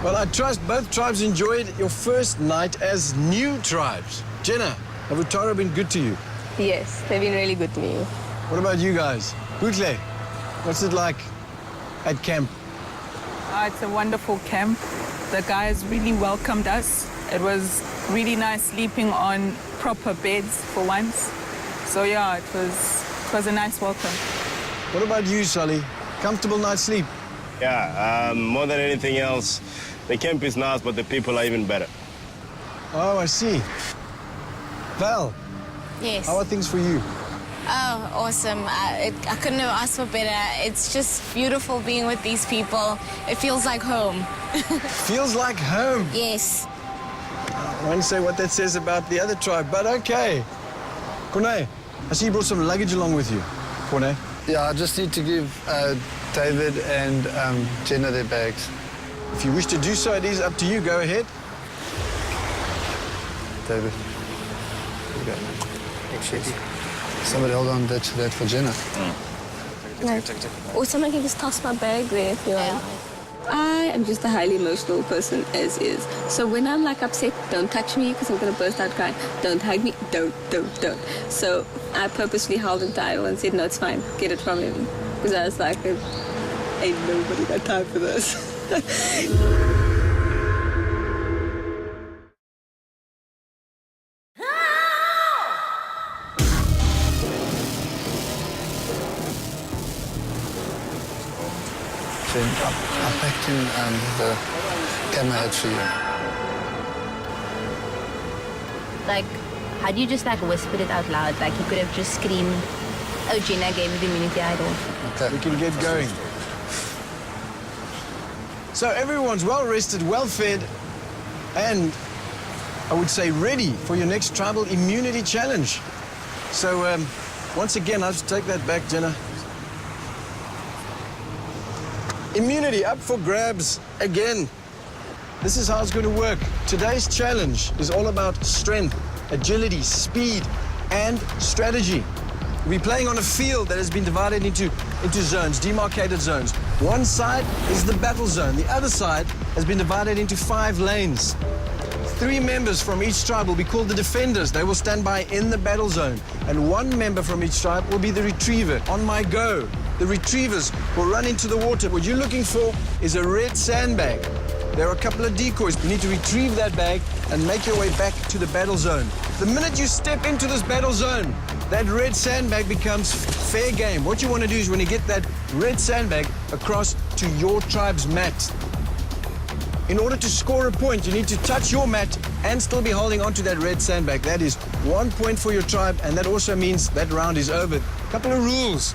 Well, I trust both tribes enjoyed your first night as new tribes. Jenna, have Utara been good to you? Yes, they've been really good to me. What about you guys? Bukle, what's it like at camp? It's a wonderful camp. The guys really welcomed us. It was really nice sleeping on proper beds for once. So yeah, it was a nice welcome. What about you, Sully? Comfortable night's sleep? Yeah, more than anything else, the camp is nice, but the people are even better. Oh, I see. Val, Yes. how are things for you? Oh, awesome. I couldn't have asked for better. It's just beautiful being with these people. It feels like home. Feels like home. Yes. I won't say what that says about the other tribe, but okay. Kone, I see you brought some luggage along with you. Kone. Yeah, I just need to give David and Jenna their bags. If you wish to do so, it is up to you. Go ahead. David. Here you go. Thanks, somebody hold on to that for Jenna. Or someone can just toss my bag there if you want. I am just a highly emotional person, as is. So when I'm like upset, don't touch me because I'm going to burst out crying. Don't hug me, don't. So I purposely held him tight and said, no, it's fine, get it from him. Because I was like, ain't nobody got time for this. I packed in the camera heads for you. Like, had you just like whispered it out loud, like you could have just screamed, oh, Jenna gave me the immunity idol. Okay. We can get going. So everyone's well rested, well fed, and I would say ready for your next tribal immunity challenge. So once again, I'll just take that back, Jenna. Immunity up for grabs again. This is how it's going to work. Today's challenge is all about strength, agility, speed, and strategy. We'll be playing on a field that has been divided into zones, demarcated zones. One side is the battle zone. The other side has been divided into 5 lanes. 3 members from each tribe will be called the defenders. They will stand by in the battle zone. And 1 member from each tribe will be the retriever. On my go, the retrievers will run into the water. What you're looking for is a red sandbag. There are a couple of decoys. You need to retrieve that bag and make your way back to the battle zone. The minute you step into this battle zone, that red sandbag becomes fair game. What you want to do is when you get that red sandbag across to your tribe's mat. In order to score a point, you need to touch your mat and still be holding onto that red sandbag. That is 1 point for your tribe, and that also means that round is over. Couple of rules.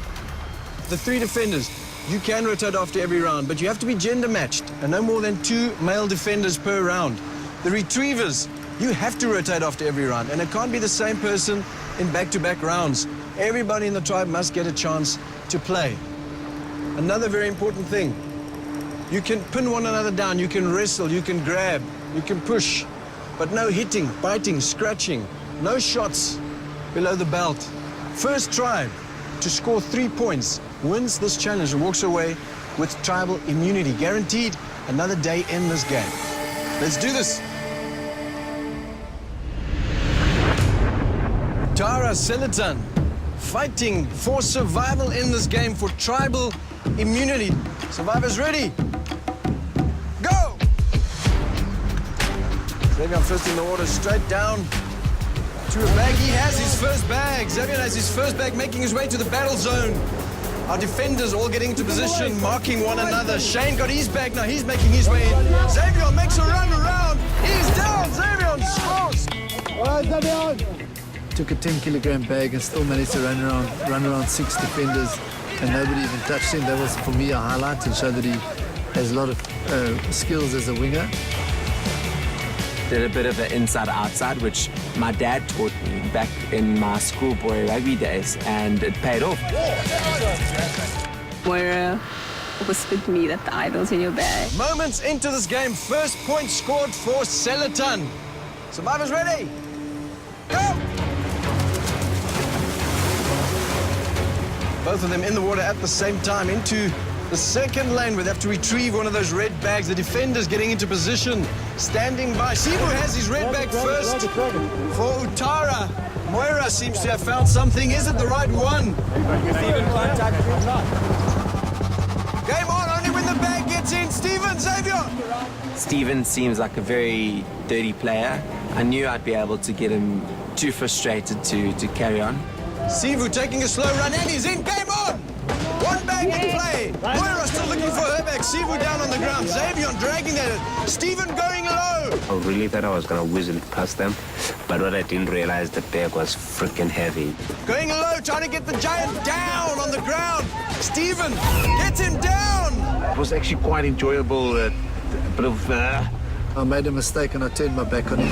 The 3 defenders, you can rotate after every round, but you have to be gender matched and no more than 2 male defenders per round. The retrievers, you have to rotate after every round, and it can't be the same person in back-to-back rounds. Everybody in the tribe must get a chance to play. Another very important thing, you can pin one another down, you can wrestle, you can grab, you can push, but no hitting, biting, scratching, no shots below the belt. First tribe to score 3 points wins this challenge and walks away with tribal immunity, guaranteed another day in this game. Let's do this. Tara Seletan fighting for survival in this game for tribal immunity. Survivors ready? Go! Xavier first in the order, straight down to a bag. He has his first bag. Xavier has his first bag, making his way to the battle zone. Our defenders all getting into position, marking one another. Shane got his bag, now he's making his way in. Xavier makes a run around. He's down. Xavier scores. Took a 10-kilogram bag and still managed to run around 6 defenders, and nobody even touched him. That was, for me, a highlight and showed that he has a lot of skills as a winger. Did a bit of an inside-outside, which my dad taught me back in my schoolboy rugby days, and it paid off. Moira whispered to me that the idol's in your bag. Moments into this game, first point scored for Seletan. Survivors ready? Go! Both of them in the water at the same time into The second lane, we have to retrieve one of those red bags. The defender's getting into position, standing by. Sibu has his red bag first for Utara. Moira seems to have found something. Is it the right one? Game on, only when the bag gets in. Steven, Xavier. Steven seems like a very dirty player. I knew I'd be able to get him too frustrated to carry on. Sivu taking a slow run and he's in. Game on! One bag in play. Moira still looking for her bag. Sivu down on the ground. Xavier dragging that. Steven going low. I really thought I was going to whiz it past them, but what I didn't realize, the bag was freaking heavy. Going low, trying to get the giant down on the ground. Steven gets him down. It was actually quite enjoyable. A bit of... I made a mistake and I turned my back on him.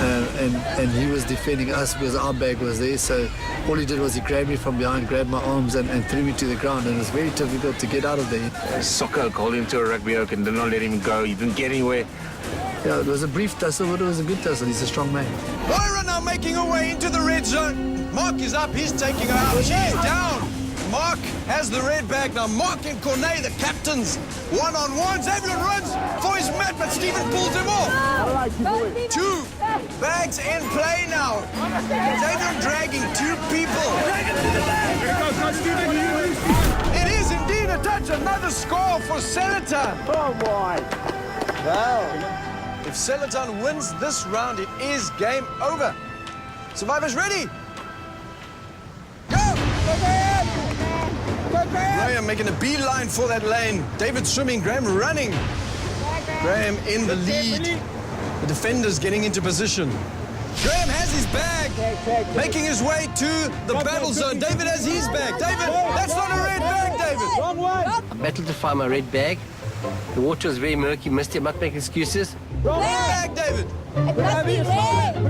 And he was defending us because our bag was there. So all he did was he grabbed me from behind, grabbed my arms and threw me to the ground. And it was very difficult to get out of there. Soccer called him to a rugby oak and did not let him go. He didn't get anywhere. Yeah, it was a brief tussle, but it was a good tussle. He's a strong man. Moira now making her way into the red zone. Mark is up, he's taking her out. She's down. Mark has the red bag now. Mark and Cornet, the captains, one-on-ones. Everyone runs for his mat, but Steven pulls him off. Two bags in play now. Xavier dragging two people. It is indeed a touch. Another score for Seletan. Oh, boy. Wow. If Seletan wins this round, it is game over. Survivors ready? Graham making a beeline for that lane. David swimming, Graham running. Graham in the lead. The defender's getting into position. Graham has his bag, making his way to the battle zone. David has his bag. David, that's not a red bag, David. Wrong way. I battled to find my red bag. The water was very murky, misty. I'm not making excuses. Wrong bag, David.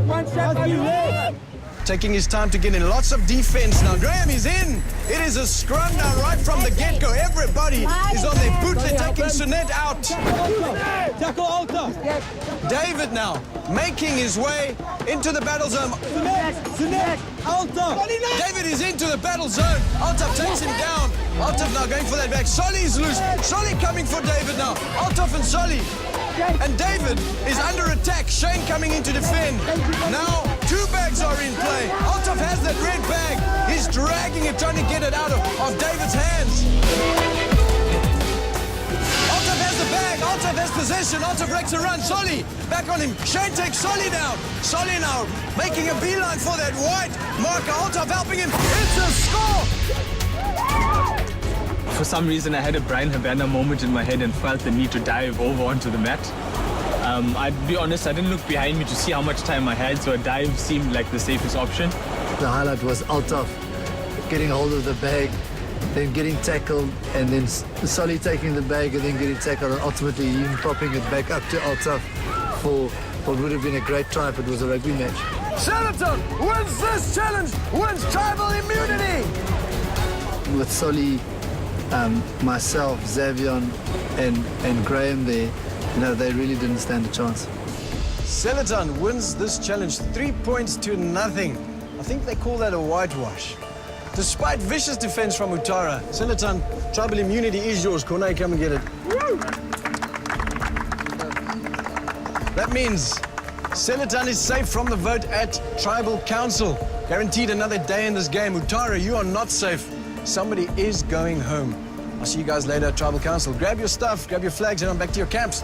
One step on your leg. Taking his time to get in. Lots of defense now. Graham is in. It is a scrum now right from the get-go. Everybody is on their boot. They're taking Sunette out. Tackle Alta. David now making his way into the battle zone. Sunette. Alta. David is into the battle zone. Altaf takes him down. Altaf now going for that back. Solly is loose. Solly coming for David now. Altaf and Solly. And David is under attack. Shane coming in to defend. Now, two bags are in play. Altaf has that red bag. He's dragging it, trying to get it out of David's hands. Altaf has the bag. Altaf has possession. Altaf breaks a run. Solly back on him. Shane takes Solly down. Solly now making a beeline for that white marker. Altaf helping him. It's a score. For some reason, I had a Brian Havana moment in my head and felt the need to dive over onto the mat. I'd be honest, I didn't look behind me to see how much time I had, so a dive seemed like the safest option. The highlight was Altaf getting hold of the bag, then getting tackled, and then Solly taking the bag and then getting tackled, and ultimately even popping it back up to Altaf for what would have been a great try if it was a rugby match. Seletan wins this challenge, wins tribal immunity. With Solly, myself, Xavier, and Graham there, you know, they really didn't stand a chance. Seletan wins this challenge 3 points to nothing. I think they call that a whitewash. Despite vicious defense from Utara, Seletan, tribal immunity is yours. Cornet, come and get it. That means Seletan is safe from the vote at Tribal Council. Guaranteed another day in this game. Utara, you are not safe. Somebody is going home. I'll see you guys later at Tribal Council. Grab your stuff, grab your flags, and on back to your camps.